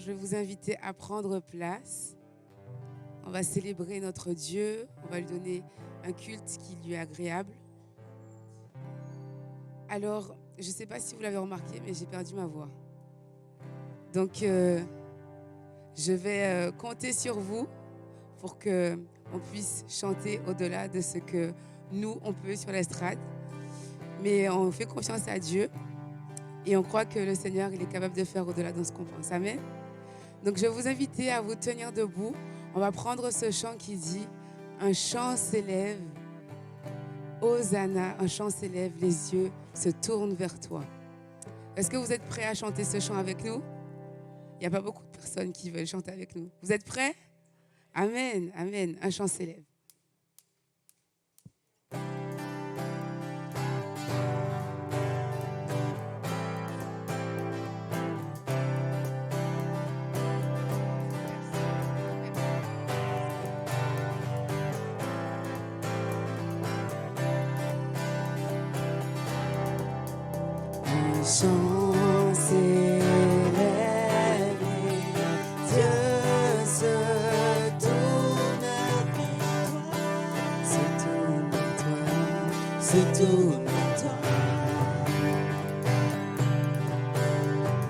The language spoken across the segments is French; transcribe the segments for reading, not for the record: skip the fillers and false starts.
vais vous inviter à prendre place. On va célébrer notre Dieu. On va lui donner un culte qui lui est agréable. Alors, je ne sais pas si vous l'avez remarqué, mais j'ai perdu ma voix. Donc, je vais compter sur vous pour qu'on puisse chanter au-delà de ce que nous, on peut sur l'estrade. Mais on fait confiance à Dieu et on croit que le Seigneur, il est capable de faire au-delà de ce qu'on pense. Amen. Donc, je vais vous inviter à vous tenir debout. On va prendre ce chant qui dit « Un chant s'élève, Hosanna, un chant s'élève, les yeux se tournent vers toi. » Est-ce que vous êtes prêts à chanter ce chant avec nous? Il n'y a pas beaucoup de personnes qui veulent chanter avec nous. Vous êtes prêts? Amen, amen. Un chant s'élève. Un chant s'élève, les yeux se tournent vers toi, se tournent vers toi, se tournent vers toi.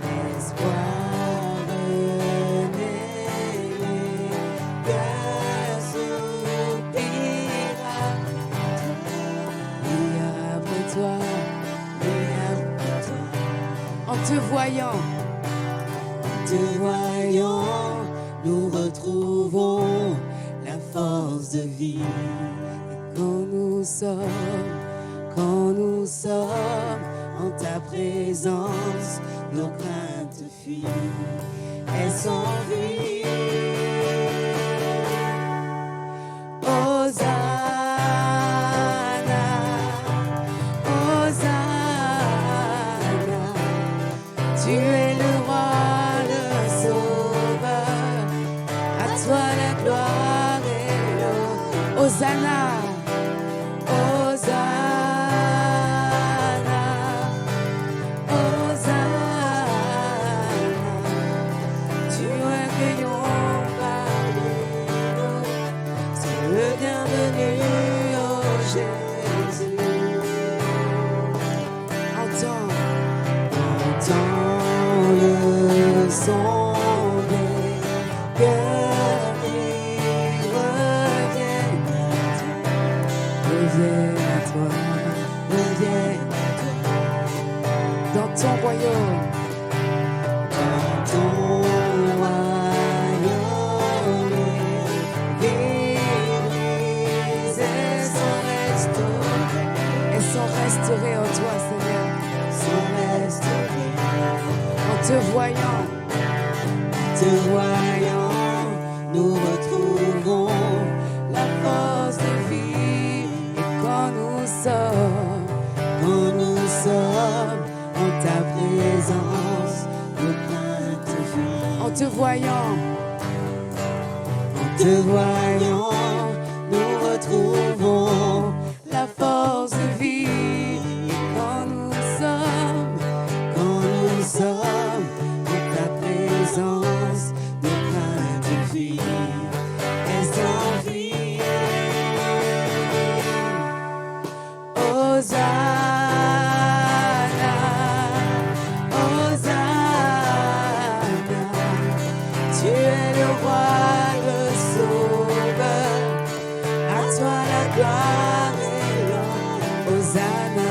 L'espoir renaît, les cœurs soupirent après toi, en te voyant, nous retrouvons la force de vie. Et quand nous sommes en ta présence, nos craintes fuient, elles s'enfuient. Hosanna, Hosanna. Tu es le roi, le sauveur, à toi la gloire et l'honneur. Hosanna, Hosanna, Hosanna. Tu accueillons parmi nous, c'est le bienvenu, oh Jésus. Entends le son des cœurs qui reviennent à toi, reviennent à toi, dans ton royaume, l'Église, elles sont restaurées en toi, Seigneur, sont restaurées. En te voyant, nous retrouvons la force de vie. Et quand nous sommes en ta présence, nos craintes fuient. En te voyant, nous retrouvons la force de vie. Et quand nous sommes en ta présence, nos craintes fuient, elles s'enfuient. Hosanna, Hosanna. Tu es le roi, le sauveur, à toi la gloire et l'honneur. Hosanna,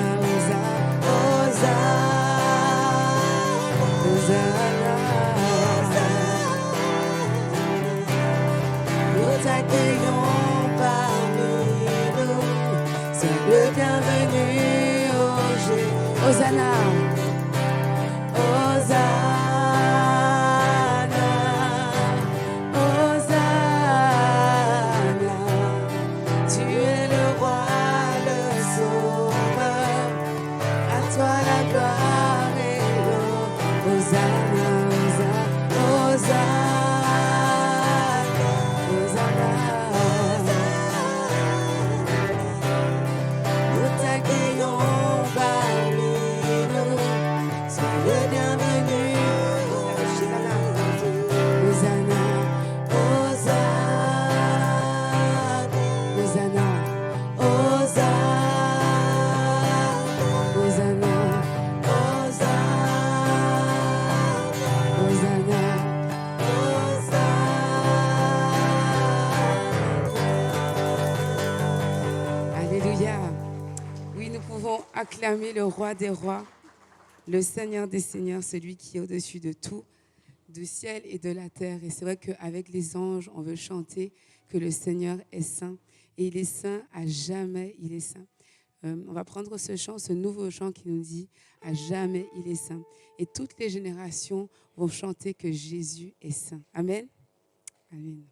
Hosanna, Hosanna. Nous t'accueillons parmi nous, c'est le bienvenu, oh Jésus. Hosanna, Hosanna, Hosanna. Tu es le roi, le sauveur, à toi la gloire et l'honneur. Hosanna, Hosanna, Hosanna, Hosanna. Nous t'accueillons parmi nous, sois le bienvenu. acclamer le roi des rois, le Seigneur des seigneurs, celui qui est au-dessus de tout, du ciel et de la terre. Et c'est vrai qu'avec les anges, on veut chanter que le Seigneur est saint. Et il est saint à jamais, il est saint. On va prendre ce chant, ce nouveau chant qui nous dit « À jamais, il est saint ». Et toutes les générations vont chanter que Jésus est saint. Amen. Amen.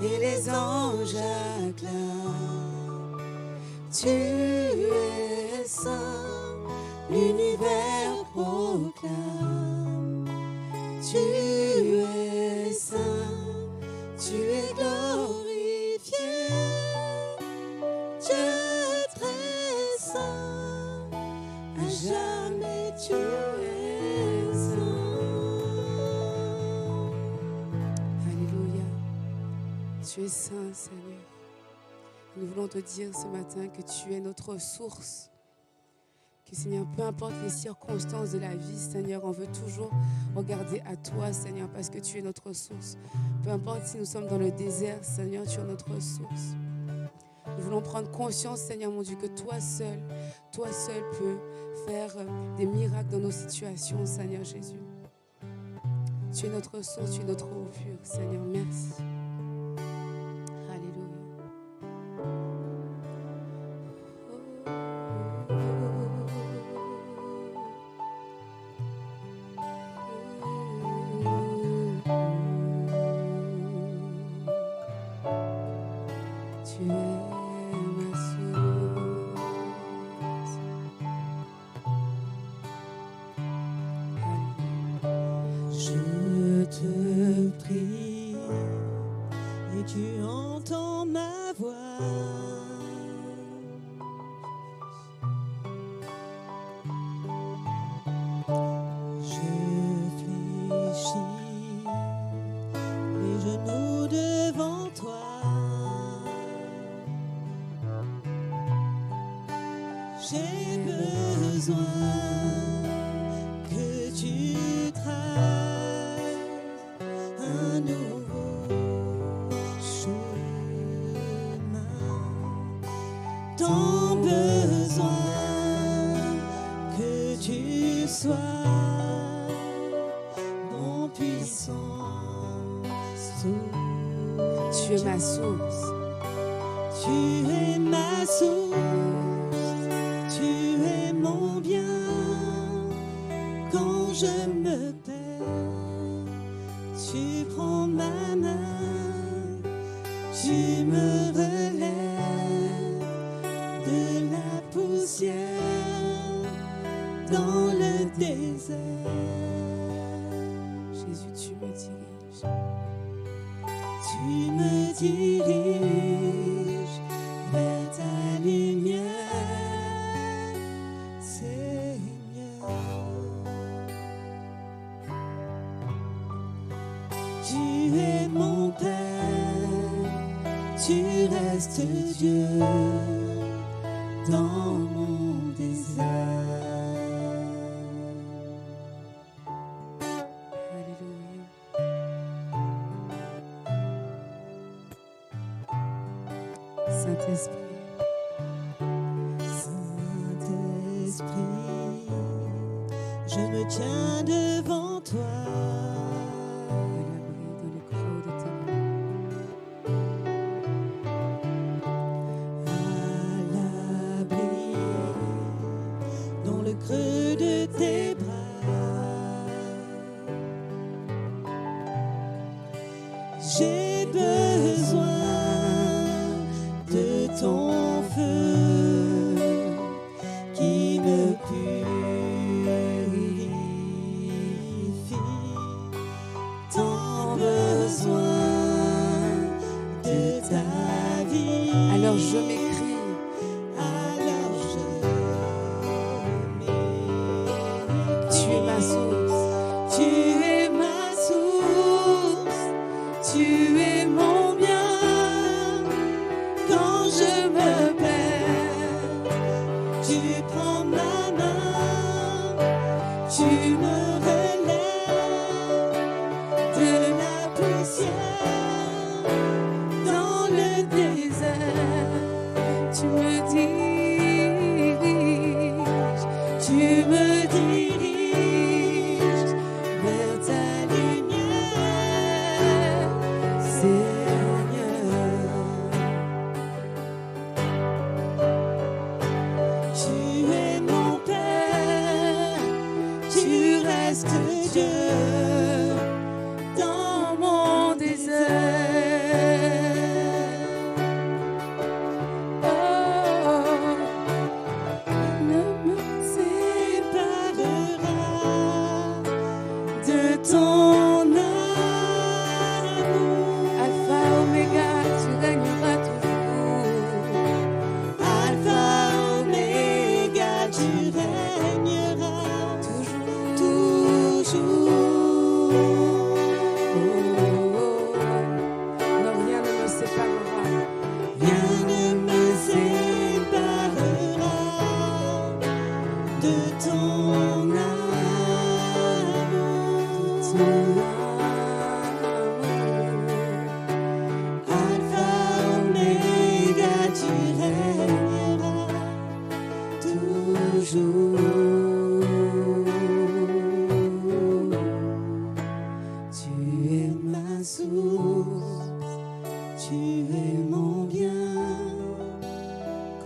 Et les anges acclament. Tu es saint, l'univers proclame. Tu es saint, tu es glorifié. Dieu très saint, à jamais tu es saint. Alléluia. Tu es saint, Seigneur. Nous voulons te dire ce matin que tu es notre source. Que Seigneur, peu importe les circonstances de la vie, Seigneur, on veut toujours regarder à toi, Seigneur, parce que tu es notre source. Peu importe si nous sommes dans le désert, Seigneur, tu es notre source. Nous voulons prendre conscience, Seigneur mon Dieu, que toi seul peux faire des miracles dans nos situations, Seigneur Jésus. Tu es notre source, tu es notre eau pure, Seigneur, merci. J'ai besoin que tu traces un nouveau chemin. Tant besoin que tu sois mon puissant source. Tu es ma source. Tu es ma source. Tu es mon bien quand je me perds. Tu prends ma main, tu me relèves de la poussière dans le désert. Jésus, tu me diriges. Tu me diriges vers ta lumière. Tu es mon Père, tu restes Dieu dans mon désert. Alléluia. Saint-Esprit. Saint-Esprit, je me tiens devant toi. Creux de tes bras, j'ai besoin de ton feu qui me purifie. Tant besoin de ta vie. Alors je m'écris.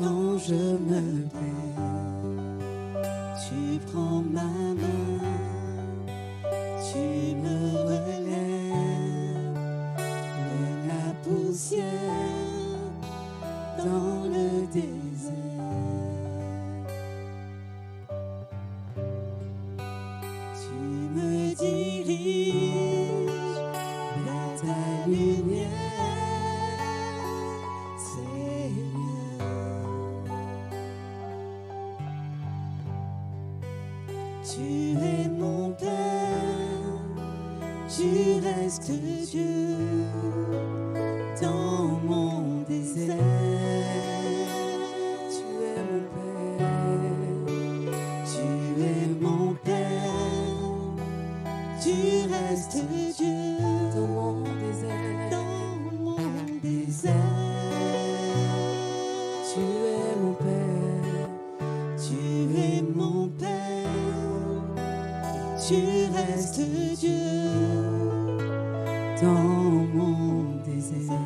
quand je me perds, tu prends ma main, tu me relèves de la poussière dans le désert. Tu me diriges vers ta lumière, Seigneur. Tu es mon Père, tu restes Dieu dans mon désert. Tu es mon Père, Tu es mon Père, tu restes Dieu dans mon désert. dans mon désert. Tu es mon Père, Tu es mon Père, tu restes Dieu dans mon désert.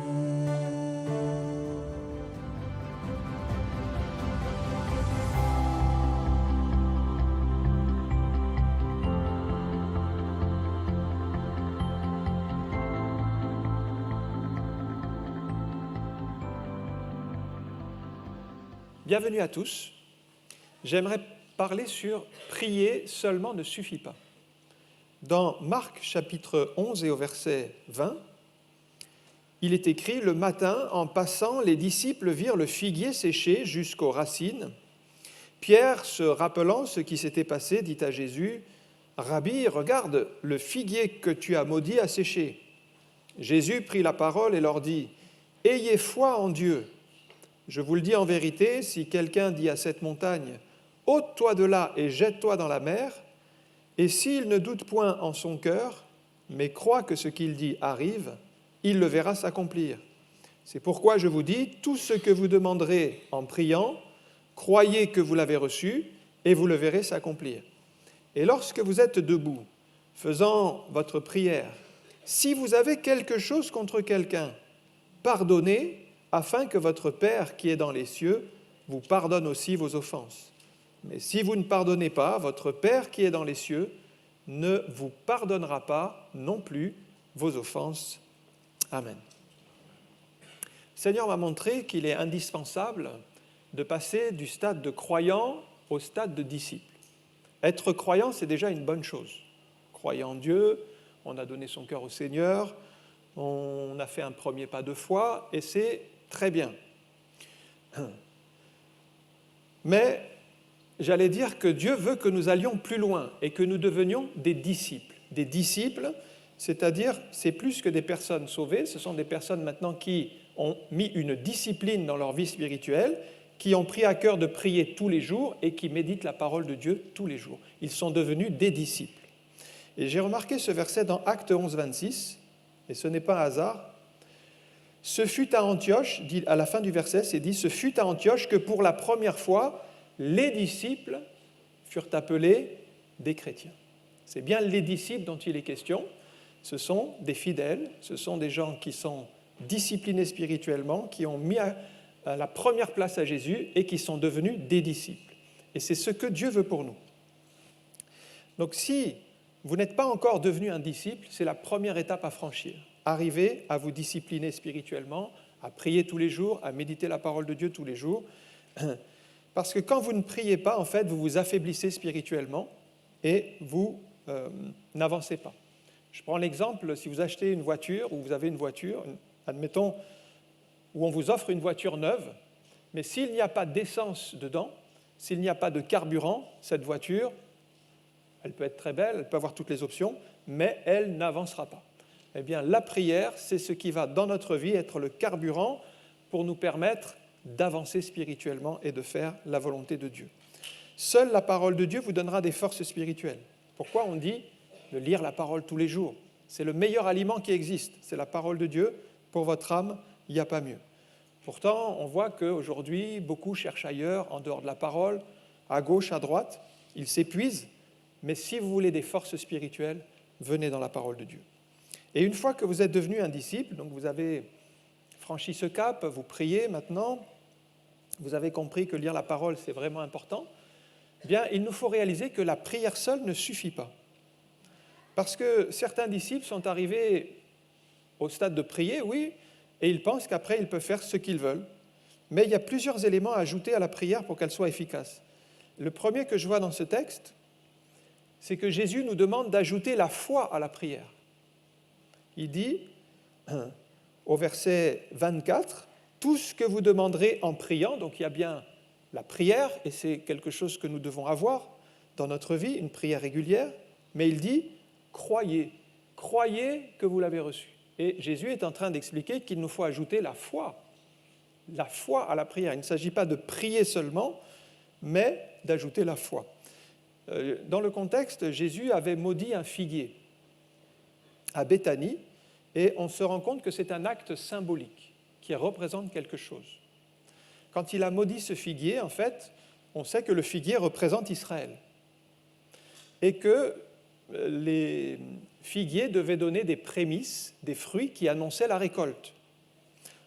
Bienvenue à tous. J'aimerais parler sur « Prier seulement ne suffit pas ». Dans Marc chapitre 11 et au verset 20, il est écrit « Le matin, en passant, les disciples virent le figuier séché jusqu'aux racines. Pierre, se rappelant ce qui s'était passé, dit à Jésus « Rabbi, regarde, le figuier que tu as maudit a séché. » Jésus prit la parole et leur dit « Ayez foi en Dieu. Je vous le dis en vérité, si quelqu'un dit à cette montagne « Ôte-toi de là et jette-toi dans la mer », et s'il ne doute point en son cœur, mais croit que ce qu'il dit arrive, il le verra s'accomplir. C'est pourquoi je vous dis, tout ce que vous demanderez en priant, croyez que vous l'avez reçu, et vous le verrez s'accomplir. Et lorsque vous êtes debout, faisant votre prière, si vous avez quelque chose contre quelqu'un, pardonnez, afin que votre Père qui est dans les cieux vous pardonne aussi vos offenses. Mais si vous ne pardonnez pas, votre Père qui est dans les cieux ne vous pardonnera pas non plus vos offenses. Amen. Le Seigneur m'a montré qu'il est indispensable de passer du stade de croyant au stade de disciple. Être croyant, c'est déjà une bonne chose. Croyant en Dieu, on a donné son cœur au Seigneur, on a fait un premier pas de foi, et c'est très bien. Mais j'allais dire que Dieu veut que nous allions plus loin et que nous devenions des disciples. Des disciples, c'est-à-dire, c'est plus que des personnes sauvées, ce sont des personnes maintenant qui ont mis une discipline dans leur vie spirituelle, qui ont pris à cœur de prier tous les jours et qui méditent la parole de Dieu tous les jours. Ils sont devenus des disciples. Et j'ai remarqué ce verset dans Actes 11, 26, et ce n'est pas un hasard. Ce fut à Antioche, dit à la fin du verset, c'est dit, ce fut à Antioche que pour la première fois, les disciples furent appelés des chrétiens. C'est bien les disciples dont il est question. Ce sont des fidèles, ce sont des gens qui sont disciplinés spirituellement, qui ont mis à la première place à Jésus et qui sont devenus des disciples. Et c'est ce que Dieu veut pour nous. Donc si vous n'êtes pas encore devenu un disciple, c'est la première étape à franchir. Arrivez à vous discipliner spirituellement, à prier tous les jours, à méditer la parole de Dieu tous les jours. Parce que quand vous ne priez pas, en fait, vous vous affaiblissez spirituellement et vous n'avancez pas. Je prends l'exemple, si vous achetez une voiture ou vous avez une voiture, admettons, où on vous offre une voiture neuve, mais s'il n'y a pas d'essence dedans, s'il n'y a pas de carburant, cette voiture, elle peut être très belle, elle peut avoir toutes les options, mais elle n'avancera pas. Eh bien, la prière, c'est ce qui va, dans notre vie, être le carburant pour nous permettre d'avancer spirituellement et de faire la volonté de Dieu. Seule la parole de Dieu vous donnera des forces spirituelles. Pourquoi on dit de lire la parole tous les jours? C'est le meilleur aliment qui existe, c'est la parole de Dieu. Pour votre âme, il n'y a pas mieux. Pourtant, on voit qu'aujourd'hui, beaucoup cherchent ailleurs, en dehors de la parole, à gauche, à droite. Ils s'épuisent, mais si vous voulez des forces spirituelles, venez dans la parole de Dieu. Et une fois que vous êtes devenu un disciple, donc vous avez franchi ce cap, vous priez maintenant, vous avez compris que lire la parole, c'est vraiment important, eh bien, il nous faut réaliser que la prière seule ne suffit pas. Parce que certains disciples sont arrivés au stade de prier, oui, et ils pensent qu'après, ils peuvent faire ce qu'ils veulent. Mais il y a plusieurs éléments à ajouter à la prière pour qu'elle soit efficace. Le premier que je vois dans ce texte, c'est que Jésus nous demande d'ajouter la foi à la prière. Il dit, au verset 24, « Tout ce que vous demanderez en priant », donc il y a bien la prière, et c'est quelque chose que nous devons avoir dans notre vie, une prière régulière, mais il dit, « Croyez, croyez que vous l'avez reçu ». Et Jésus est en train d'expliquer qu'il nous faut ajouter la foi à la prière. Il ne s'agit pas de prier seulement, mais d'ajouter la foi. Dans le contexte, Jésus avait maudit un figuier à Béthanie, et on se rend compte que c'est un acte symbolique qui représente quelque chose. Quand il a maudit ce figuier, en fait, on sait que le figuier représente Israël et que les figuiers devaient donner des prémices, des fruits qui annonçaient la récolte.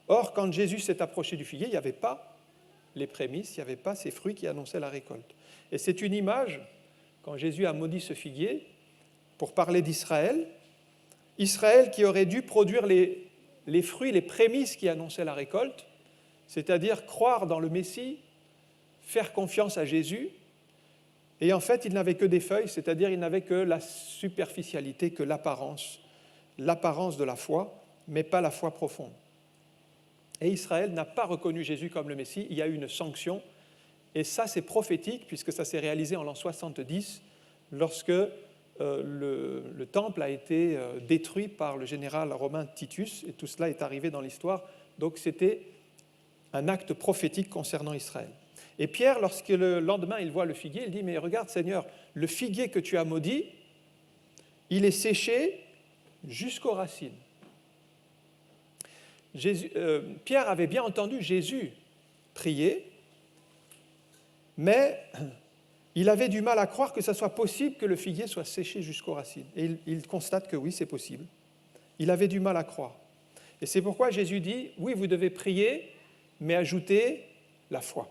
Or, quand Jésus s'est approché du figuier, il n'y avait pas les prémices, il n'y avait pas ces fruits qui annonçaient la récolte. Et c'est une image, quand Jésus a maudit ce figuier, pour parler d'Israël, Israël qui aurait dû produire les fruits, les prémices qui annonçaient la récolte, c'est-à-dire croire dans le Messie, faire confiance à Jésus, et en fait, il n'avait que des feuilles, c'est-à-dire il n'avait que la superficialité, que l'apparence de la foi, mais pas la foi profonde. Et Israël n'a pas reconnu Jésus comme le Messie, il y a eu une sanction, et ça c'est prophétique, puisque ça s'est réalisé en l'an 70, lorsque le temple a été détruit par le général romain Titus, et tout cela est arrivé dans l'histoire, donc c'était un acte prophétique concernant Israël. Et Pierre, lorsque le lendemain il voit le figuier, il dit « Mais regarde Seigneur, le figuier que tu as maudit, il est séché jusqu'aux racines. » Pierre avait bien entendu Jésus prier, mais il avait du mal à croire que ça soit possible que le figuier soit séché jusqu'aux racines. Et il constate que oui, c'est possible. Il avait du mal à croire. Et c'est pourquoi Jésus dit, oui, vous devez prier, mais ajoutez la foi.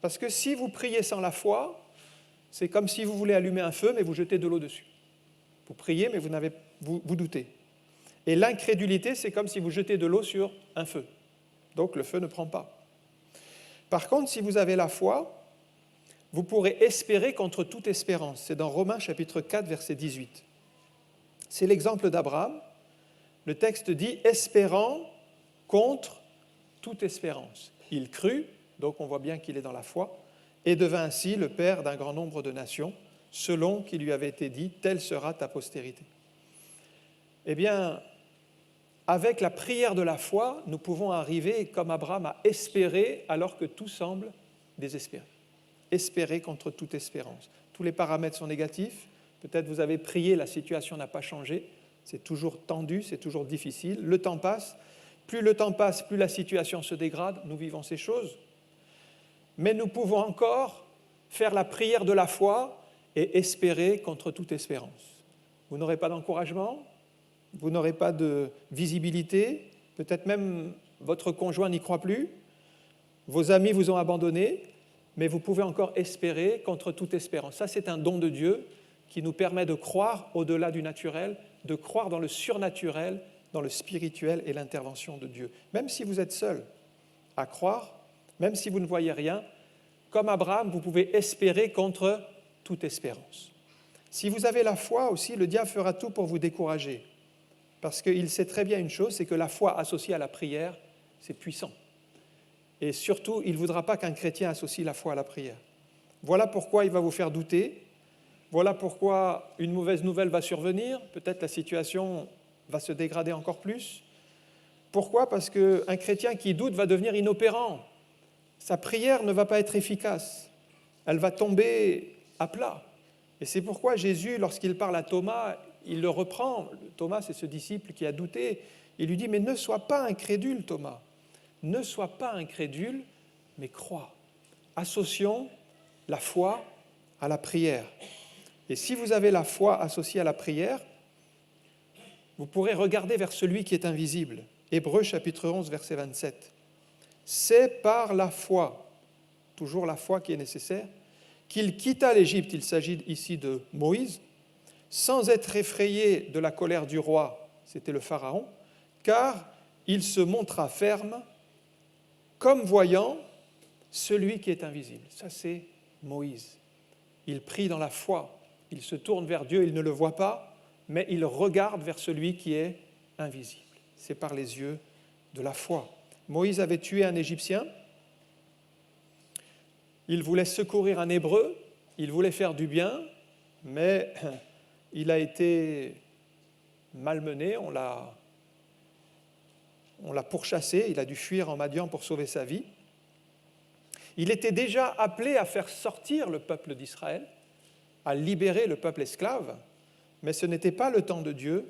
Parce que si vous priez sans la foi, c'est comme si vous voulez allumer un feu, mais vous jetez de l'eau dessus. Vous priez, mais vous doutez. Et l'incrédulité, c'est comme si vous jetez de l'eau sur un feu. Donc le feu ne prend pas. Par contre, si vous avez la foi, vous pourrez espérer contre toute espérance. C'est dans Romains chapitre 4, verset 18. C'est l'exemple d'Abraham. Le texte dit « espérant contre toute espérance ». Il crut, donc on voit bien qu'il est dans la foi, et devint ainsi le père d'un grand nombre de nations, selon qu'il lui avait été dit « telle sera ta postérité ». Eh bien, avec la prière de la foi, nous pouvons arriver, comme Abraham, à espérer alors que tout semble désespéré. Espérer contre toute espérance. Tous les paramètres sont négatifs. Peut-être vous avez prié, la situation n'a pas changé. C'est toujours tendu, c'est toujours difficile. Le temps passe. Plus le temps passe, plus la situation se dégrade. Nous vivons ces choses. Mais nous pouvons encore faire la prière de la foi et espérer contre toute espérance. Vous n'aurez pas d'encouragement, vous n'aurez pas de visibilité, peut-être même votre conjoint n'y croit plus, vos amis vous ont abandonné, mais vous pouvez encore espérer contre toute espérance. Ça, c'est un don de Dieu qui nous permet de croire au-delà du naturel, de croire dans le surnaturel, dans le spirituel et l'intervention de Dieu. Même si vous êtes seul à croire, même si vous ne voyez rien, comme Abraham, vous pouvez espérer contre toute espérance. Si vous avez la foi aussi, le diable fera tout pour vous décourager. Parce qu'il sait très bien une chose, c'est que la foi associée à la prière, c'est puissant. Et surtout, il ne voudra pas qu'un chrétien associe la foi à la prière. Voilà pourquoi il va vous faire douter. Voilà pourquoi une mauvaise nouvelle va survenir. Peut-être la situation va se dégrader encore plus. Pourquoi ? Parce qu'un chrétien qui doute va devenir inopérant. Sa prière ne va pas être efficace. Elle va tomber à plat. Et c'est pourquoi Jésus, lorsqu'il parle à Thomas, il le reprend. Thomas, c'est ce disciple qui a douté. Il lui dit, mais ne sois pas incrédule, Thomas. Ne sois pas incrédule, mais crois. Associons la foi à la prière. Et si vous avez la foi associée à la prière, vous pourrez regarder vers celui qui est invisible. Hébreux chapitre 11, verset 27. c'est par la foi, toujours la foi qui est nécessaire, qu'il quitta l'Égypte, il s'agit ici de Moïse, sans être effrayé de la colère du roi, c'était le Pharaon, car il se montra ferme, comme voyant celui qui est invisible. Ça, c'est Moïse. Il prie dans la foi, il se tourne vers Dieu, il ne le voit pas, mais il regarde vers celui qui est invisible. C'est par les yeux de la foi. Moïse avait tué un Égyptien, il voulait secourir un Hébreu, il voulait faire du bien, mais il a été malmené, on l'a pourchassé, il a dû fuir en Madian pour sauver sa vie. Il était déjà appelé à faire sortir le peuple d'Israël, à libérer le peuple esclave, mais ce n'était pas le temps de Dieu,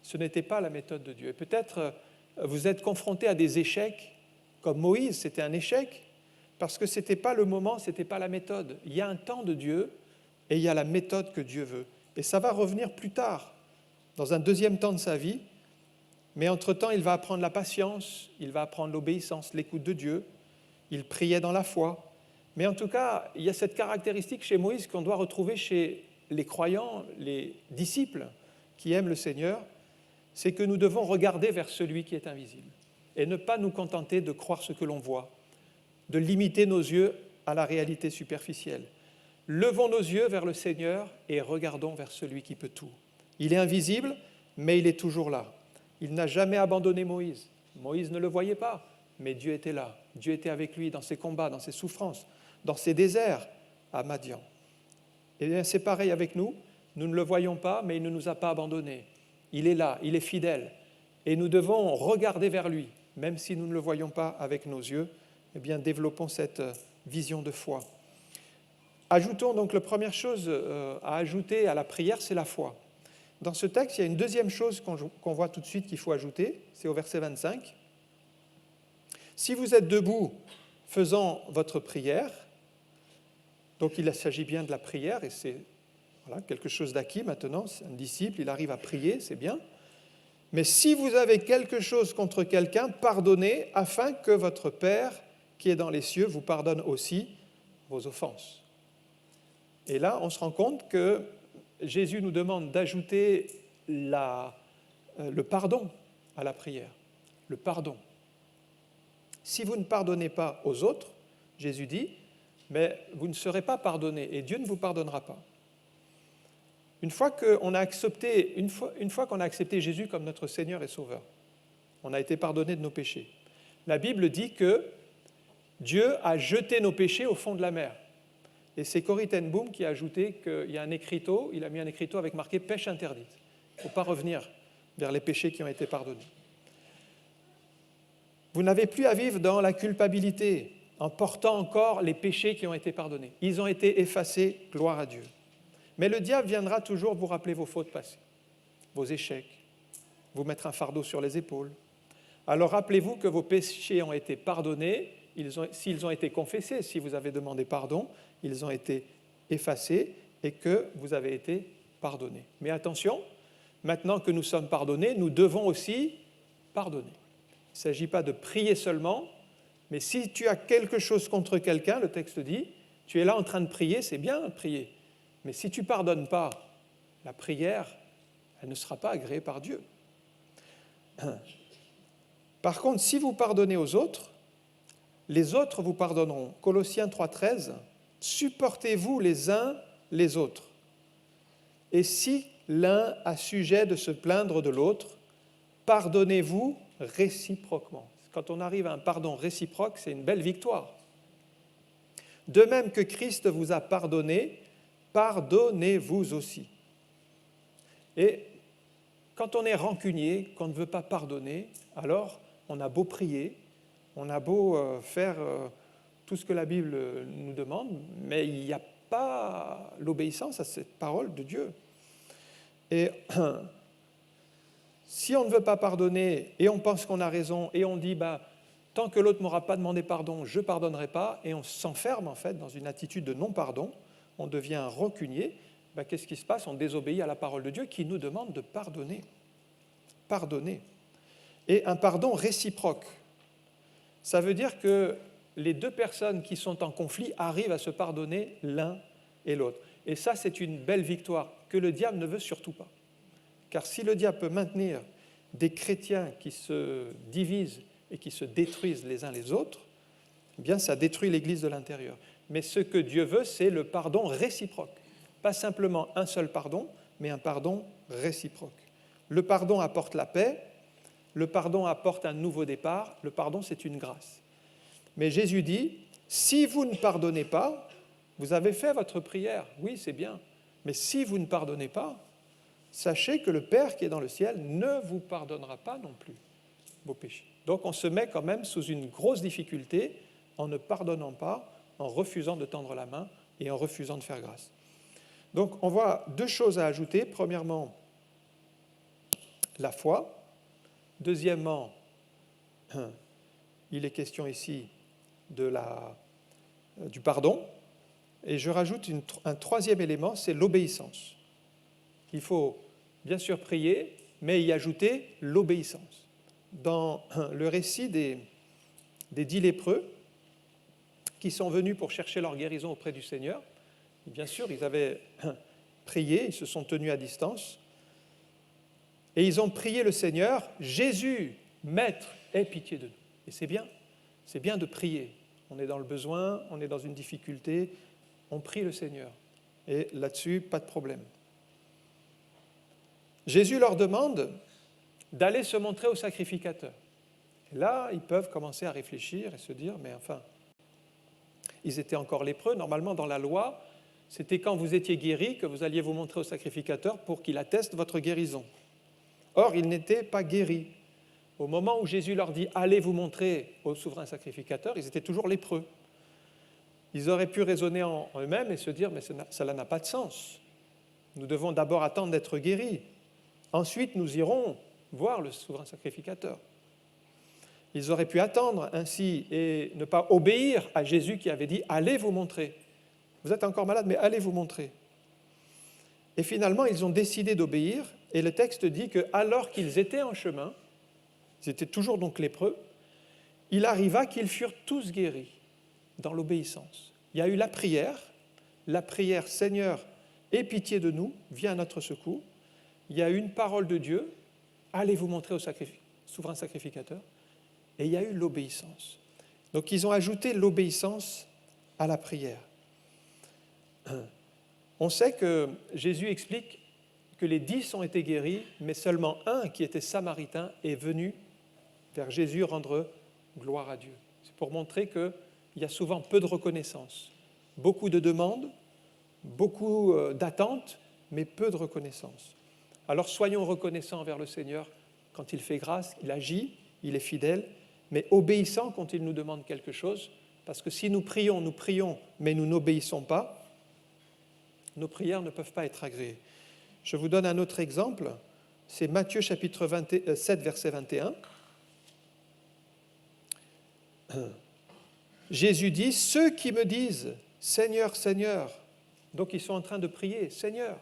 ce n'était pas la méthode de Dieu. Et peut-être vous êtes confronté à des échecs, comme Moïse, c'était un échec, parce que ce n'était pas le moment, ce n'était pas la méthode. Il y a un temps de Dieu et il y a la méthode que Dieu veut. Et ça va revenir plus tard, dans un deuxième temps de sa vie, mais entre-temps, il va apprendre la patience, il va apprendre l'obéissance, l'écoute de Dieu, il priait dans la foi. Mais en tout cas, il y a cette caractéristique chez Moïse qu'on doit retrouver chez les croyants, les disciples qui aiment le Seigneur, c'est que nous devons regarder vers celui qui est invisible et ne pas nous contenter de croire ce que l'on voit, de limiter nos yeux à la réalité superficielle. Levons nos yeux vers le Seigneur et regardons vers celui qui peut tout. Il est invisible, mais il est toujours là. Il n'a jamais abandonné Moïse. Moïse ne le voyait pas, mais Dieu était là. Dieu était avec lui dans ses combats, dans ses souffrances, dans ses déserts à Madian. Et bien, c'est pareil avec nous. Nous ne le voyons pas, mais il ne nous a pas abandonnés. Il est là, il est fidèle. Et nous devons regarder vers lui, même si nous ne le voyons pas avec nos yeux. Eh bien, développons cette vision de foi. Ajoutons donc la première chose à ajouter à la prière, c'est la foi. Dans ce texte, il y a une deuxième chose qu'on voit tout de suite qu'il faut ajouter, c'est au verset 25. Si vous êtes debout faisant votre prière, donc il s'agit bien de la prière, et c'est quelque chose d'acquis maintenant, c'est un disciple, il arrive à prier, c'est bien. Mais si vous avez quelque chose contre quelqu'un, pardonnez, afin que votre Père, qui est dans les cieux, vous pardonne aussi vos offenses. Et là, on se rend compte que Jésus nous demande d'ajouter le pardon à la prière. Le pardon. Si vous ne pardonnez pas aux autres, Jésus dit, mais vous ne serez pas pardonnés et Dieu ne vous pardonnera pas. Une fois qu'on a accepté Jésus comme notre Seigneur et Sauveur, on a été pardonné de nos péchés. La Bible dit que Dieu a jeté nos péchés au fond de la mer. Et c'est Corrie ten Boom qui a ajouté qu'il y a un écriteau, il a mis un écriteau avec marqué « pêche interdite ». Il ne faut pas revenir vers les péchés qui ont été pardonnés. Vous n'avez plus à vivre dans la culpabilité en portant encore les péchés qui ont été pardonnés. Ils ont été effacés, gloire à Dieu. Mais le diable viendra toujours vous rappeler vos fautes passées, vos échecs, vous mettre un fardeau sur les épaules. Alors rappelez-vous que vos péchés ont été pardonnés, s'ils ont été confessés, si vous avez demandé pardon, ils ont été effacés et que vous avez été pardonnés. Mais attention, maintenant que nous sommes pardonnés, nous devons aussi pardonner. Il ne s'agit pas de prier seulement, mais si tu as quelque chose contre quelqu'un, le texte dit, tu es là en train de prier, c'est bien de prier. Mais si tu ne pardonnes pas, la prière, elle ne sera pas agréée par Dieu. Par contre, si vous pardonnez aux autres, les autres vous pardonneront. Colossiens 3,13, supportez-vous les uns les autres. Et si l'un a sujet de se plaindre de l'autre, pardonnez-vous réciproquement. Quand on arrive à un pardon réciproque, c'est une belle victoire. De même que Christ vous a pardonné, pardonnez-vous aussi. Et quand on est rancunier, qu'on ne veut pas pardonner, alors on a beau prier, on a beau faire tout ce que la Bible nous demande, mais il n'y a pas l'obéissance à cette parole de Dieu. Et si on ne veut pas pardonner et on pense qu'on a raison et on dit tant que l'autre ne m'aura pas demandé pardon, je ne pardonnerai pas, et on s'enferme en fait dans une attitude de non-pardon, on devient un rancunier, qu'est-ce qui se passe? On désobéit à la parole de Dieu qui nous demande de pardonner. Pardonner. Et un pardon réciproque. Ça veut dire que les deux personnes qui sont en conflit arrivent à se pardonner l'un et l'autre. Et ça, c'est une belle victoire que le diable ne veut surtout pas. Car si le diable peut maintenir des chrétiens qui se divisent et qui se détruisent les uns les autres, eh bien, ça détruit l'Église de l'intérieur. Mais ce que Dieu veut, c'est le pardon réciproque. Pas simplement un seul pardon, mais un pardon réciproque. Le pardon apporte la paix, le pardon apporte un nouveau départ, le pardon, c'est une grâce. Mais Jésus dit, si vous ne pardonnez pas, vous avez fait votre prière, oui, c'est bien, mais si vous ne pardonnez pas, sachez que le Père qui est dans le ciel ne vous pardonnera pas non plus vos péchés. Donc on se met quand même sous une grosse difficulté en ne pardonnant pas, en refusant de tendre la main et en refusant de faire grâce. Donc on voit deux choses à ajouter. Premièrement, la foi. Deuxièmement, il est question ici du pardon. Et je rajoute un troisième élément, c'est l'obéissance. Il faut bien sûr prier, mais y ajouter l'obéissance. Dans le récit des 10 lépreux qui sont venus pour chercher leur guérison auprès du Seigneur, bien sûr, ils avaient prié, ils se sont tenus à distance, et ils ont prié le Seigneur, « Jésus, Maître, aie pitié de nous ». Et c'est bien de prier. On est dans le besoin, on est dans une difficulté, on prie le Seigneur. Et là-dessus, pas de problème. Jésus leur demande d'aller se montrer au sacrificateur. Et là, ils peuvent commencer à réfléchir et se dire, mais enfin, ils étaient encore lépreux. Normalement, dans la loi, c'était quand vous étiez guéri que vous alliez vous montrer au sacrificateur pour qu'il atteste votre guérison. Or, ils n'étaient pas guéris. Au moment où Jésus leur dit « Allez vous montrer au souverain sacrificateur », ils étaient toujours lépreux. Ils auraient pu raisonner en eux-mêmes et se dire « Mais cela n'a pas de sens. Nous devons d'abord attendre d'être guéris. Ensuite, nous irons voir le souverain sacrificateur. » Ils auraient pu attendre ainsi et ne pas obéir à Jésus qui avait dit « Allez vous montrer. Vous êtes encore malade, mais allez vous montrer. » Et finalement, ils ont décidé d'obéir et le texte dit qu'alors qu'ils étaient en chemin, ils étaient toujours donc lépreux, il arriva qu'ils furent tous guéris dans l'obéissance. Il y a eu la prière « Seigneur, aie pitié de nous, viens à notre secours ». Il y a eu une parole de Dieu « Allez vous montrer au souverain sacrificateur ». Et il y a eu l'obéissance. Donc ils ont ajouté l'obéissance à la prière. On sait que Jésus explique que les 10 ont été guéris, mais seulement un qui était samaritain est venu vers Jésus rendre gloire à Dieu. C'est pour montrer qu'il y a souvent peu de reconnaissance, beaucoup de demandes, beaucoup d'attentes, mais peu de reconnaissance. Alors soyons reconnaissants envers le Seigneur quand il fait grâce, il agit, il est fidèle, mais obéissants quand il nous demande quelque chose, parce que si nous prions, mais nous n'obéissons pas, nos prières ne peuvent pas être agréées. Je vous donne un autre exemple, c'est Matthieu chapitre 7, verset 21. Jésus dit « Ceux qui me disent « Seigneur, Seigneur », donc ils sont en train de prier « Seigneur,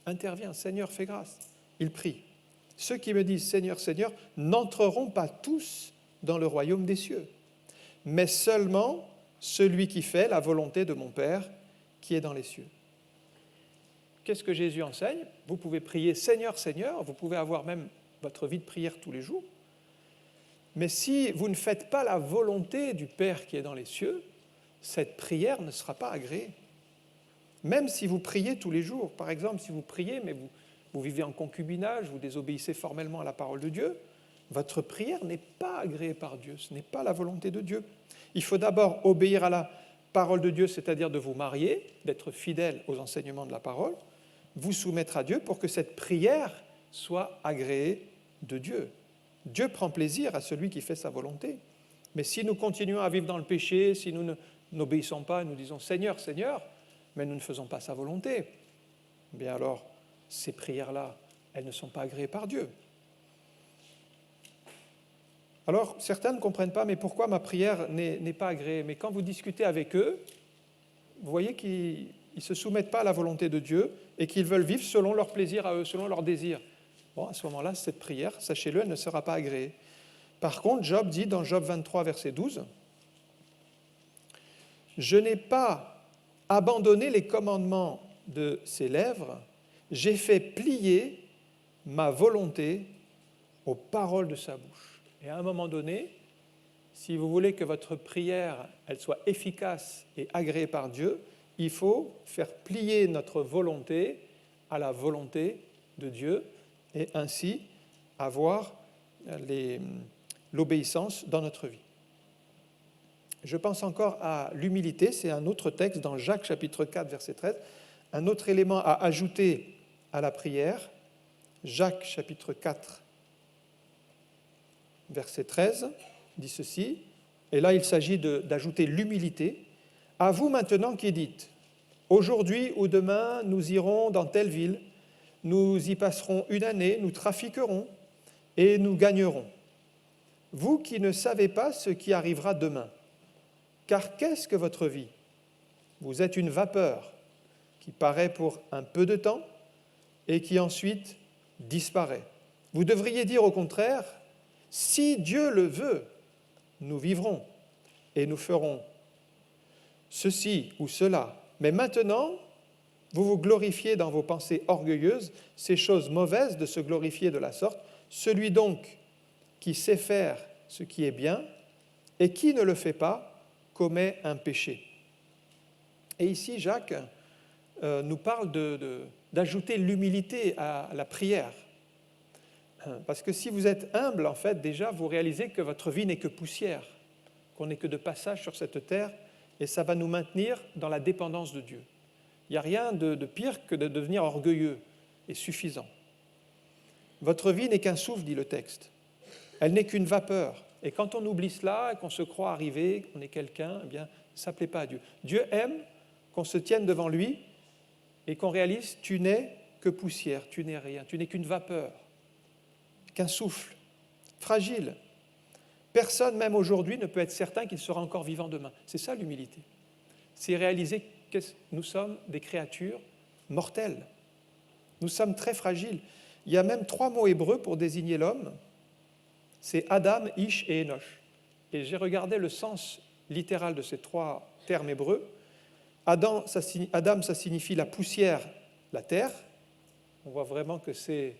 interviens, Seigneur, fais grâce ». Ils prient. « Ceux qui me disent « Seigneur, Seigneur » n'entreront pas tous dans le royaume des cieux, mais seulement celui qui fait la volonté de mon Père qui est dans les cieux. » Qu'est-ce que Jésus enseigne? Vous pouvez prier « Seigneur, Seigneur », vous pouvez avoir même votre vie de prière tous les jours, mais si vous ne faites pas la volonté du Père qui est dans les cieux, cette prière ne sera pas agréée. Même si vous priez tous les jours, par exemple, si vous priez, mais vous vivez en concubinage, vous désobéissez formellement à la parole de Dieu, votre prière n'est pas agréée par Dieu, ce n'est pas la volonté de Dieu. Il faut d'abord obéir à la parole de Dieu, c'est-à-dire de vous marier, d'être fidèle aux enseignements de la parole, vous soumettre à Dieu pour que cette prière soit agréée de Dieu. Dieu prend plaisir à celui qui fait sa volonté. Mais si nous continuons à vivre dans le péché, si nous n'obéissons pas, nous disons « Seigneur, Seigneur », mais nous ne faisons pas sa volonté, eh bien alors, ces prières-là, elles ne sont pas agréées par Dieu. Alors, certains ne comprennent pas, mais pourquoi ma prière n'est pas agréée? Mais quand vous discutez avec eux, vous voyez qu'ils ne se soumettent pas à la volonté de Dieu et qu'ils veulent vivre selon leur plaisir à eux, selon leur désir. Bon, à ce moment-là, cette prière, sachez-le, elle ne sera pas agréée. Par contre, Job dit dans Job 23, verset 12, « Je n'ai pas abandonné les commandements de ses lèvres, j'ai fait plier ma volonté aux paroles de sa bouche. » Et à un moment donné, si vous voulez que votre prière elle soit efficace et agréée par Dieu, il faut faire plier notre volonté à la volonté de Dieu et ainsi avoir l'obéissance dans notre vie. Je pense encore à l'humilité, c'est un autre texte dans Jacques chapitre 4 verset 13, un autre élément à ajouter à la prière, Jacques chapitre 4 verset 13 dit ceci, et là il s'agit d'ajouter l'humilité. « À vous maintenant qui dites, aujourd'hui ou demain nous irons dans telle ville, nous y passerons une année, nous trafiquerons et nous gagnerons. Vous qui ne savez pas ce qui arrivera demain, car qu'est-ce que votre vie? Vous êtes une vapeur qui paraît pour un peu de temps et qui ensuite disparaît. Vous devriez dire au contraire, si Dieu le veut, nous vivrons et nous ferons ceci ou cela. Mais maintenant, vous vous glorifiez dans vos pensées orgueilleuses, ces choses mauvaises de se glorifier de la sorte. Celui donc qui sait faire ce qui est bien et qui ne le fait pas commet un péché. » Et ici, Jacques nous parle d'ajouter l'humilité à la prière. Parce que si vous êtes humble, en fait, déjà, vous réalisez que votre vie n'est que poussière, qu'on n'est que de passage sur cette terre, et ça va nous maintenir dans la dépendance de Dieu. Il n'y a rien de pire que de devenir orgueilleux et suffisant. Votre vie n'est qu'un souffle, dit le texte. Elle n'est qu'une vapeur. Et quand on oublie cela, et qu'on se croit arrivé, qu'on est quelqu'un, eh bien, ça ne plaît pas à Dieu. Dieu aime qu'on se tienne devant lui et qu'on réalise, tu n'es que poussière, tu n'es rien, tu n'es qu'une vapeur, qu'un souffle, fragile. Personne, même aujourd'hui, ne peut être certain qu'il sera encore vivant demain. C'est ça l'humilité. C'est réaliser que nous sommes des créatures mortelles. Nous sommes très fragiles. Il y a même 3 mots hébreux pour désigner l'homme. C'est Adam, Ish et Enoch. Et j'ai regardé le sens littéral de ces 3 termes hébreux. Adam, ça signifie la poussière, la terre. On voit vraiment que c'est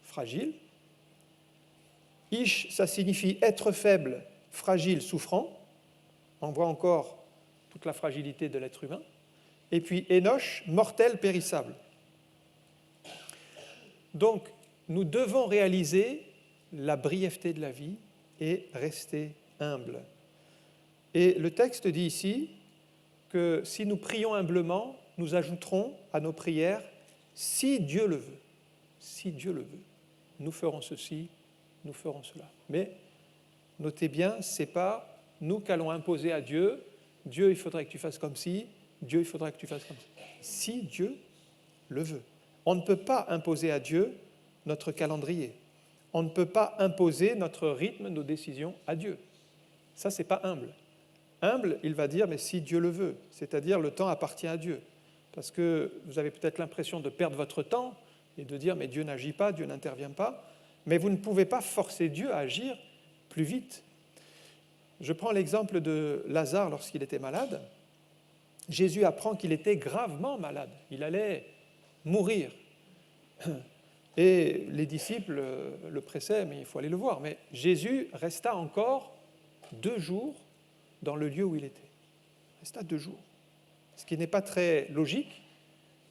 fragile. Ish, ça signifie être faible, fragile, souffrant. On voit encore toute la fragilité de l'être humain. Et puis Enoch, mortel, périssable. Donc, nous devons réaliser la brièveté de la vie et rester humble. Et le texte dit ici que si nous prions humblement, nous ajouterons à nos prières « si Dieu le veut ». Si Dieu le veut, nous ferons ceci, nous ferons cela. Mais notez bien, ce n'est pas nous qu'allons imposer à Dieu « Dieu, il faudrait que tu fasses comme ci, Dieu, il faudrait que tu fasses comme ça ». Si Dieu le veut. On ne peut pas imposer à Dieu notre calendrier. On ne peut pas imposer notre rythme, nos décisions à Dieu. Ça, ce n'est pas humble. Humble, il va dire, mais si Dieu le veut, c'est-à-dire le temps appartient à Dieu. Parce que vous avez peut-être l'impression de perdre votre temps et de dire, mais Dieu n'agit pas, Dieu n'intervient pas. Mais vous ne pouvez pas forcer Dieu à agir plus vite. Je prends l'exemple de Lazare lorsqu'il était malade. Jésus apprend qu'il était gravement malade. Il allait mourir. Et les disciples le pressaient, mais il faut aller le voir. Mais Jésus resta encore 2 jours dans le lieu où il était. Il resta 2 jours. Ce qui n'est pas très logique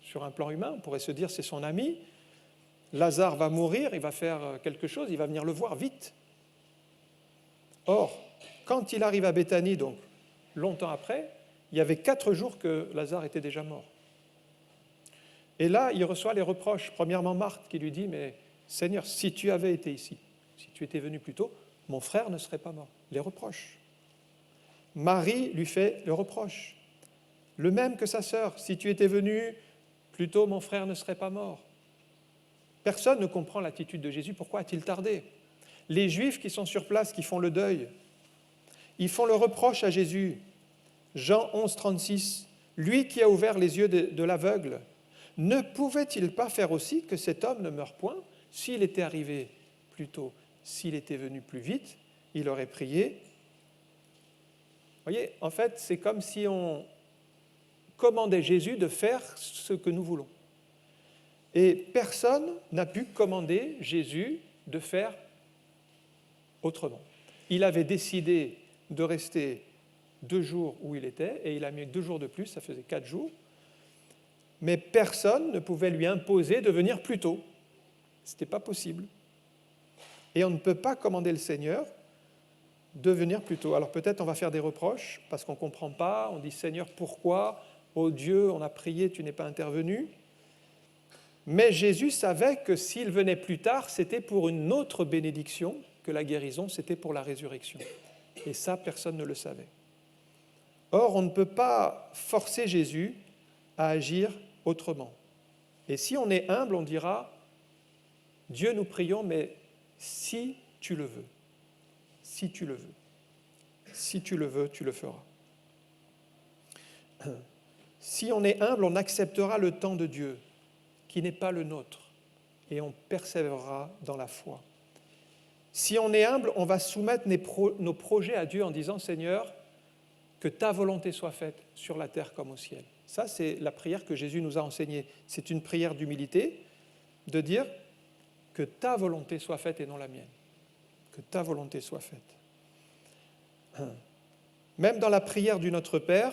sur un plan humain. On pourrait se dire c'est son ami. Lazare va mourir, il va faire quelque chose, il va venir le voir vite. Or, quand il arrive à Béthanie, donc longtemps après, il y avait 4 jours que Lazare était déjà mort. Et là, il reçoit les reproches. Premièrement, Marthe qui lui dit, mais Seigneur, si tu avais été ici, si tu étais venu plus tôt, mon frère ne serait pas mort. Les reproches. Marie lui fait le reproche. Le même que sa sœur, si tu étais venu plus tôt, mon frère ne serait pas mort. Personne ne comprend l'attitude de Jésus. Pourquoi a-t-il tardé? Les Juifs qui sont sur place, qui font le deuil, ils font le reproche à Jésus. Jean 11, 36, lui qui a ouvert les yeux de l'aveugle, ne pouvait-il pas faire aussi que cet homme ne meure point s'il était arrivé plus tôt, s'il était venu plus vite, il aurait prié. Vous voyez, en fait, c'est comme si on commandait Jésus de faire ce que nous voulons. Et personne n'a pu commander Jésus de faire autrement. Il avait décidé de rester 2 jours où il était, et il a mis 2 jours de plus, ça faisait 4 jours. Mais personne ne pouvait lui imposer de venir plus tôt. Ce n'était pas possible. Et on ne peut pas commander le Seigneur de venir plus tôt. Alors peut-être on va faire des reproches parce qu'on ne comprend pas. On dit « Seigneur, pourquoi ? Oh Dieu, on a prié, tu n'es pas intervenu. » Mais Jésus savait que s'il venait plus tard, c'était pour une autre bénédiction que la guérison, c'était pour la résurrection. Et ça, personne ne le savait. Or, on ne peut pas forcer Jésus à agir autrement. Et si on est humble, on dira « Dieu, nous prions, mais si tu le veux, si tu le veux, si tu le veux, tu le feras. » Si on est humble, on acceptera le temps de Dieu, qui n'est pas le nôtre, et on persévérera dans la foi. Si on est humble, on va soumettre nos projets à Dieu en disant « Seigneur, que ta volonté soit faite sur la terre comme au ciel. » Ça, c'est la prière que Jésus nous a enseignée. C'est une prière d'humilité, de dire que ta volonté soit faite et non la mienne. Que ta volonté soit faite. Même dans la prière du Notre Père,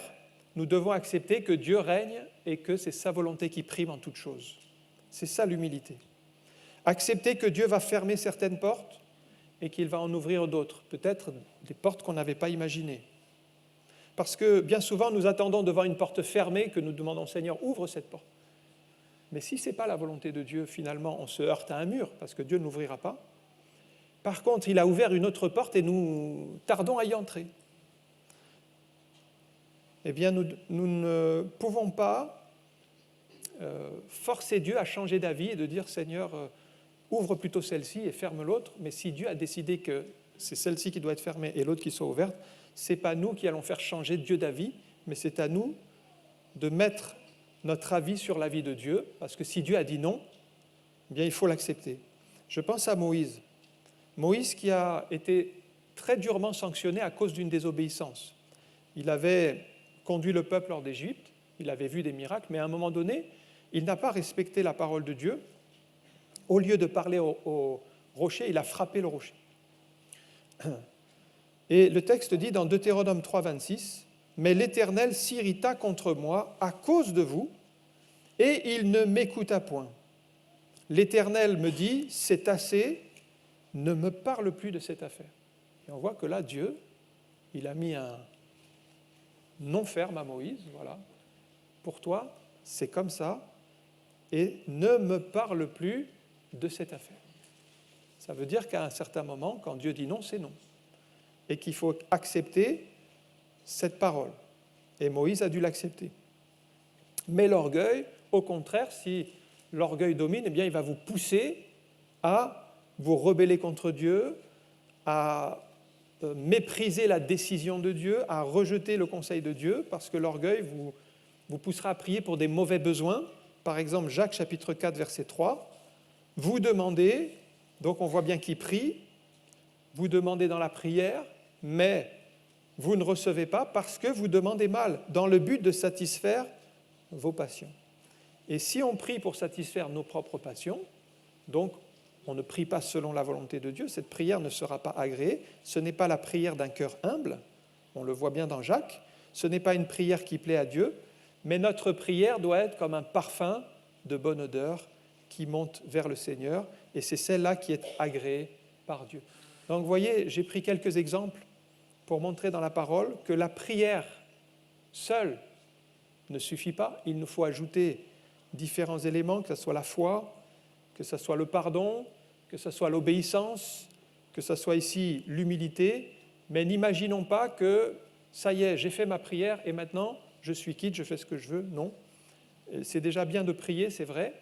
nous devons accepter que Dieu règne et que c'est sa volonté qui prime en toutes choses. C'est ça l'humilité. Accepter que Dieu va fermer certaines portes et qu'il va en ouvrir d'autres, peut-être des portes qu'on n'avait pas imaginées. Parce que bien souvent, nous attendons devant une porte fermée que nous demandons « Seigneur, ouvre cette porte ». Mais si ce n'est pas la volonté de Dieu, finalement, on se heurte à un mur parce que Dieu ne l'ouvrira pas. Par contre, il a ouvert une autre porte et nous tardons à y entrer. Eh bien, nous ne pouvons pas forcer Dieu à changer d'avis et de dire « Seigneur, ouvre plutôt celle-ci et ferme l'autre ». Mais si Dieu a décidé que c'est celle-ci qui doit être fermée et l'autre qui soit ouverte, ce n'est pas nous qui allons faire changer Dieu d'avis, mais c'est à nous de mettre notre avis sur l'avis de Dieu, parce que si Dieu a dit non, eh bien il faut l'accepter. Je pense à Moïse. Moïse qui a été très durement sanctionné à cause d'une désobéissance. Il avait conduit le peuple hors d'Égypte, il avait vu des miracles, mais à un moment donné, il n'a pas respecté la parole de Dieu. Au lieu de parler au rocher, il a frappé le rocher. Et le texte dit dans Deutéronome 3, 26, « Mais l'Éternel s'irrita contre moi à cause de vous, et il ne m'écouta point. L'Éternel me dit, c'est assez, ne me parle plus de cette affaire. » Et on voit que là, Dieu, il a mis un non ferme à Moïse, voilà. Pour toi, c'est comme ça, et ne me parle plus de cette affaire. Ça veut dire qu'à un certain moment, quand Dieu dit non, c'est non. Et qu'il faut accepter cette parole. Et Moïse a dû l'accepter. Mais l'orgueil, au contraire, si l'orgueil domine, eh bien, il va vous pousser à vous rebeller contre Dieu, à mépriser la décision de Dieu, à rejeter le conseil de Dieu, parce que l'orgueil vous poussera à prier pour des mauvais besoins. Par exemple, Jacques chapitre 4, verset 3, « Vous demandez », donc on voit bien qu'il prie, « Vous demandez dans la prière, mais vous ne recevez pas parce que vous demandez mal, dans le but de satisfaire vos passions. » Et si on prie pour satisfaire nos propres passions, donc on ne prie pas selon la volonté de Dieu, cette prière ne sera pas agréée. Ce n'est pas la prière d'un cœur humble, on le voit bien dans Jacques, ce n'est pas une prière qui plaît à Dieu, mais notre prière doit être comme un parfum de bonne odeur qui monte vers le Seigneur, et c'est celle-là qui est agréée par Dieu. Donc vous voyez, j'ai pris quelques exemples pour montrer dans la parole que la prière seule ne suffit pas. Il nous faut ajouter différents éléments, que ce soit la foi, que ce soit le pardon, que ce soit l'obéissance, que ce soit ici l'humilité. Mais n'imaginons pas que ça y est, j'ai fait ma prière et maintenant je suis quitte, je fais ce que je veux. Non. C'est déjà bien de prier, c'est vrai,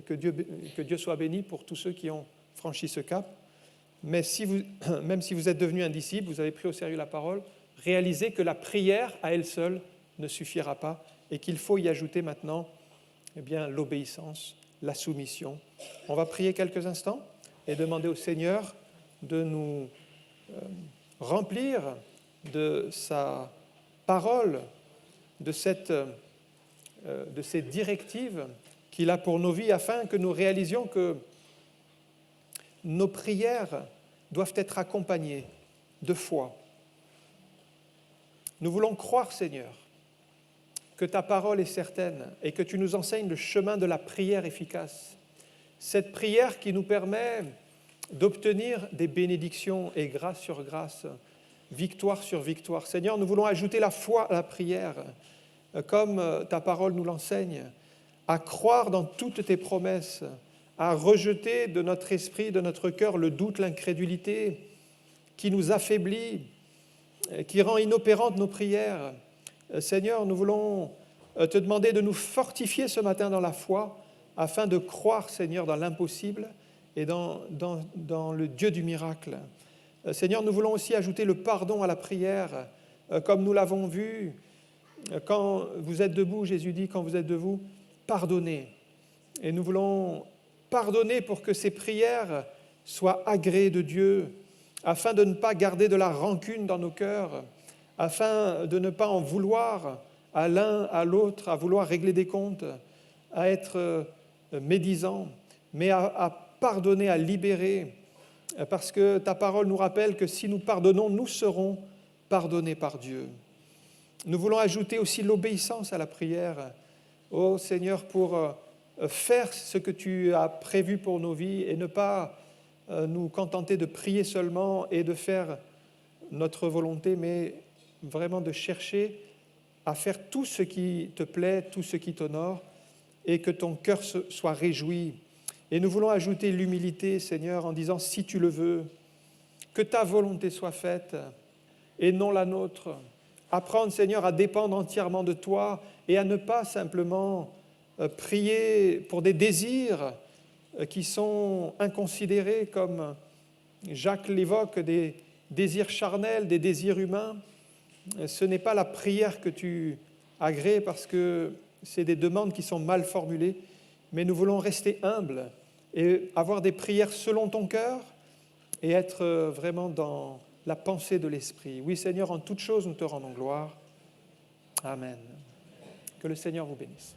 que Dieu soit béni pour tous ceux qui ont franchi ce cap. Mais même si vous êtes devenu un disciple, vous avez pris au sérieux la parole, réalisez que la prière à elle seule ne suffira pas et qu'il faut y ajouter maintenant l'obéissance, la soumission. On va prier quelques instants et demander au Seigneur de nous remplir de sa parole, de ces directives qu'il a pour nos vies, afin que nous réalisions que nos prières doivent être accompagnées de foi. Nous voulons croire, Seigneur, que ta parole est certaine et que tu nous enseignes le chemin de la prière efficace. Cette prière qui nous permet d'obtenir des bénédictions et grâce sur grâce, victoire sur victoire. Seigneur, nous voulons ajouter la foi à la prière, comme ta parole nous l'enseigne, à croire dans toutes tes promesses, à rejeter de notre esprit, de notre cœur, le doute, l'incrédulité qui nous affaiblit, qui rend inopérantes nos prières. Seigneur, nous voulons te demander de nous fortifier ce matin dans la foi, afin de croire, Seigneur, dans l'impossible et dans le Dieu du miracle. Seigneur, nous voulons aussi ajouter le pardon à la prière, comme nous l'avons vu. Quand vous êtes debout, Jésus dit, quand vous êtes debout, pardonnez. Et nous voulons pardonner pour que ces prières soient agréées de Dieu, afin de ne pas garder de la rancune dans nos cœurs, afin de ne pas en vouloir à l'un, à l'autre, à vouloir régler des comptes, à être médisant, mais à pardonner, à libérer, parce que ta parole nous rappelle que si nous pardonnons, nous serons pardonnés par Dieu. Nous voulons ajouter aussi l'obéissance à la prière, ô Seigneur, pour faire ce que tu as prévu pour nos vies et ne pas nous contenter de prier seulement et de faire notre volonté, mais vraiment de chercher à faire tout ce qui te plaît, tout ce qui t'honore, et que ton cœur soit réjoui. Et nous voulons ajouter l'humilité, Seigneur, en disant, si tu le veux, que ta volonté soit faite et non la nôtre. Apprendre, Seigneur, à dépendre entièrement de toi et à ne pas simplement prier pour des désirs qui sont inconsidérés, comme Jacques l'évoque, des désirs charnels, des désirs humains. Ce n'est pas la prière que tu agrées parce que c'est des demandes qui sont mal formulées, mais nous voulons rester humbles et avoir des prières selon ton cœur et être vraiment dans la pensée de l'Esprit. Oui, Seigneur, en toutes choses, nous te rendons gloire. Amen. Que le Seigneur vous bénisse.